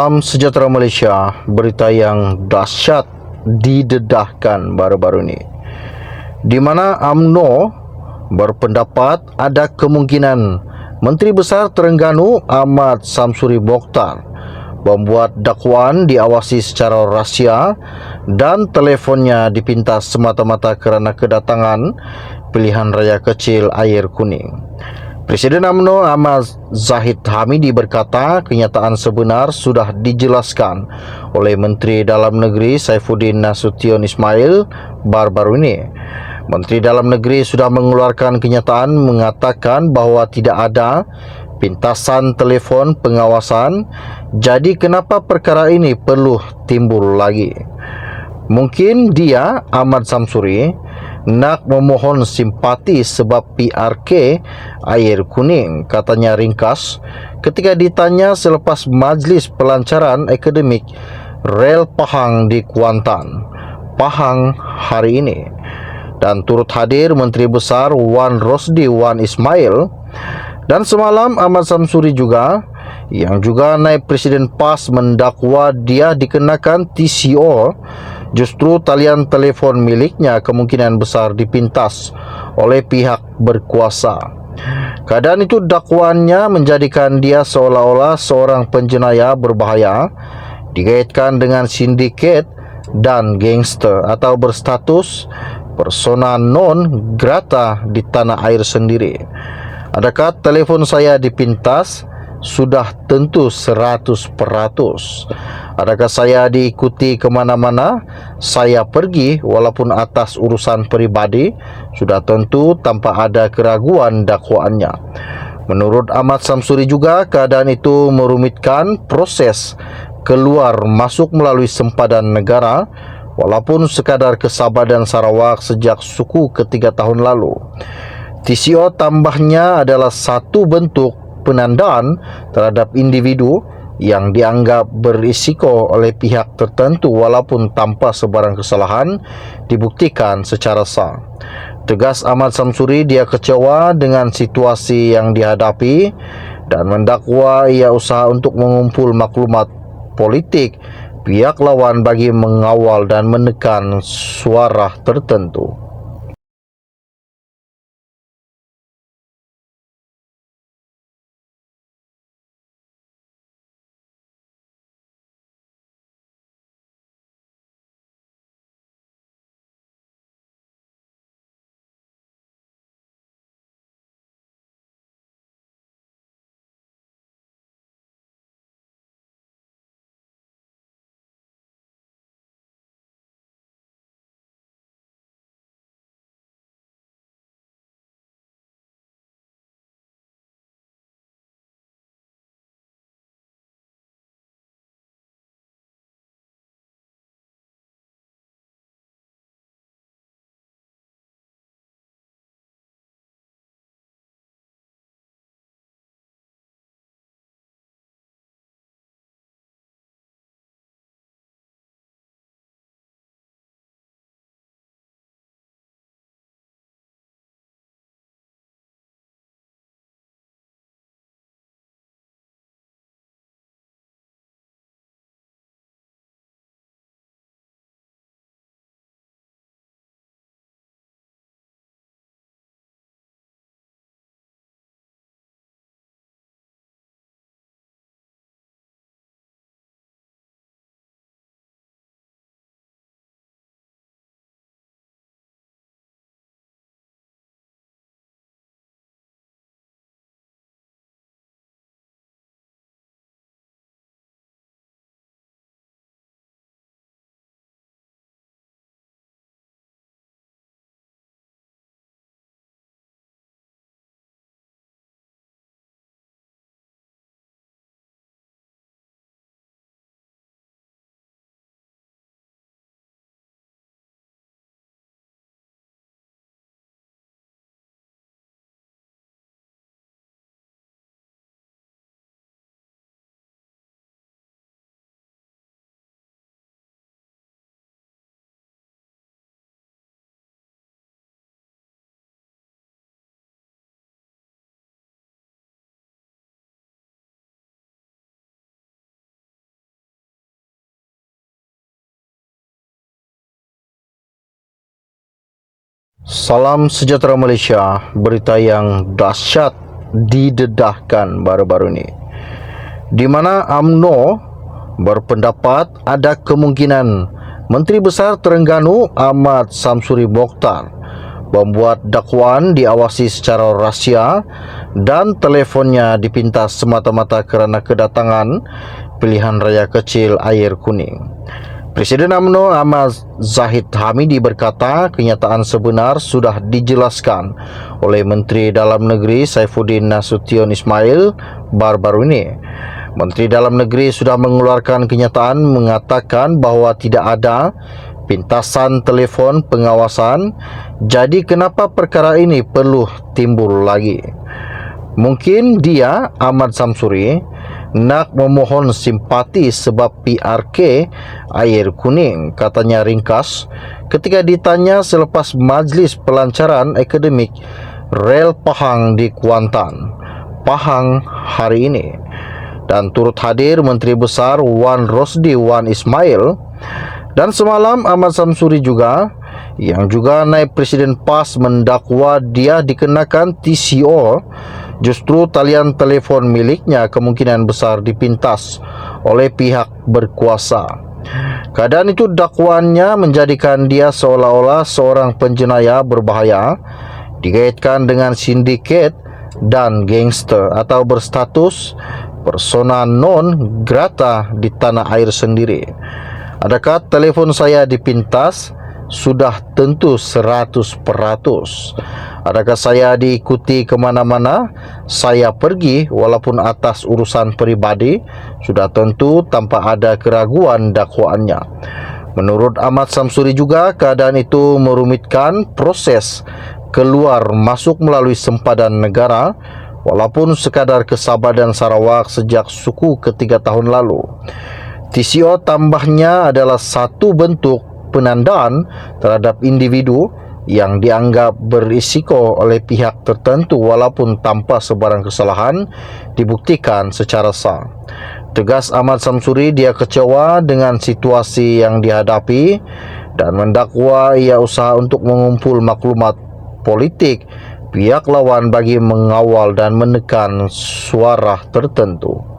Salam sejahtera Malaysia. Berita yang dahsyat didedahkan baru-baru ini, di mana UMNO berpendapat ada kemungkinan Menteri Besar Terengganu Ahmad Samsuri Mokhtar membuat dakwaan diawasi secara rahsia dan telefonnya dipintas semata-mata kerana kedatangan pilihan raya kecil Air Kuning. Presiden UMNO Ahmad Zahid Hamidi berkata kenyataan sebenar sudah dijelaskan oleh Menteri Dalam Negeri Saifuddin Nasution Ismail baru-baru ini. Menteri Dalam Negeri sudah mengeluarkan kenyataan mengatakan bahawa tidak ada pintasan telefon pengawasan, jadi kenapa perkara ini perlu timbul lagi? Mungkin dia, Ahmad Samsuri, nak memohon simpati sebab PRK Air Kuning, katanya ringkas ketika ditanya selepas majlis pelancaran akademik rel Pahang di Kuantan, Pahang hari ini. Dan turut hadir Menteri Besar Wan Rosdi Wan Ismail, dan semalam Ahmad Samsuri juga, yang juga naib Presiden PAS, mendakwa dia dikenakan TCO. Justru talian telefon miliknya kemungkinan besar dipintas oleh pihak berkuasa. Keadaan itu dakwaannya menjadikan dia seolah-olah seorang penjenayah berbahaya, dikaitkan dengan sindiket dan gangster atau berstatus persona non grata di tanah air sendiri. Adakah telefon saya dipintas? Sudah tentu 100%. Adakah saya diikuti kemana-mana? Saya pergi walaupun atas urusan peribadi? Sudah tentu tanpa ada keraguan dakwaannya. Menurut Ahmad Samsuri juga, keadaan itu merumitkan proses keluar masuk melalui sempadan negara, walaupun sekadar ke Sabah dan Sarawak sejak suku ke-3 tahun lalu. TCO tambahnya adalah satu bentuk penandaan terhadap individu yang dianggap berisiko oleh pihak tertentu walaupun tanpa sebarang kesalahan dibuktikan secara sah. Tegas Ahmad Samsuri, dia kecewa dengan situasi yang dihadapi dan mendakwa ia usaha untuk mengumpul maklumat politik pihak lawan bagi mengawal dan menekan suara tertentu. Salam sejahtera Malaysia, berita yang dahsyat didedahkan baru-baru ini, di mana UMNO berpendapat ada kemungkinan Menteri Besar Terengganu Ahmad Samsuri Mokhtar membuat dakwaan diawasi secara rahsia dan telefonnya dipintas semata-mata kerana kedatangan pilihan raya kecil Air Kuning. Presiden UMNO Ahmad Zahid Hamidi berkata kenyataan sebenar sudah dijelaskan oleh Menteri Dalam Negeri Saifuddin Nasution Ismail baru-baru ini. Menteri Dalam Negeri sudah mengeluarkan kenyataan mengatakan bahawa tidak ada pintasan telefon pengawasan, jadi kenapa perkara ini perlu timbul lagi? Mungkin dia, Ahmad Samsuri, nak memohon simpati sebab PRK Air Kuning, katanya ringkas ketika ditanya selepas majlis pelancaran akademik Rel Pahang di Kuantan, Pahang hari ini. Dan turut hadir Menteri Besar Wan Rosdi Wan Ismail, dan semalam Ahmad Samsuri juga, yang juga naib Presiden PAS, mendakwa dia dikenakan TCO. Justru talian telefon miliknya kemungkinan besar dipintas oleh pihak berkuasa. Keadaan itu dakwaannya menjadikan dia seolah-olah seorang penjenayah berbahaya, dikaitkan dengan sindiket dan gangster atau berstatus persona non grata di tanah air sendiri. Adakah telefon saya dipintas? Sudah tentu 100%. Adakah saya diikuti kemana-mana? Saya pergi walaupun atas urusan peribadi? Sudah tentu tanpa ada keraguan dakwaannya. Menurut Ahmad Samsuri juga, keadaan itu merumitkan proses keluar masuk melalui sempadan negara, walaupun sekadar ke Sabah dan Sarawak sejak suku ke-3 tahun lalu. TCO tambahnya adalah satu bentuk penandaan terhadap individu yang dianggap berisiko oleh pihak tertentu walaupun tanpa sebarang kesalahan dibuktikan secara sah. Tegas Ahmad Samsuri, dia kecewa dengan situasi yang dihadapi dan mendakwa ia usaha untuk mengumpul maklumat politik pihak lawan bagi mengawal dan menekan suara tertentu.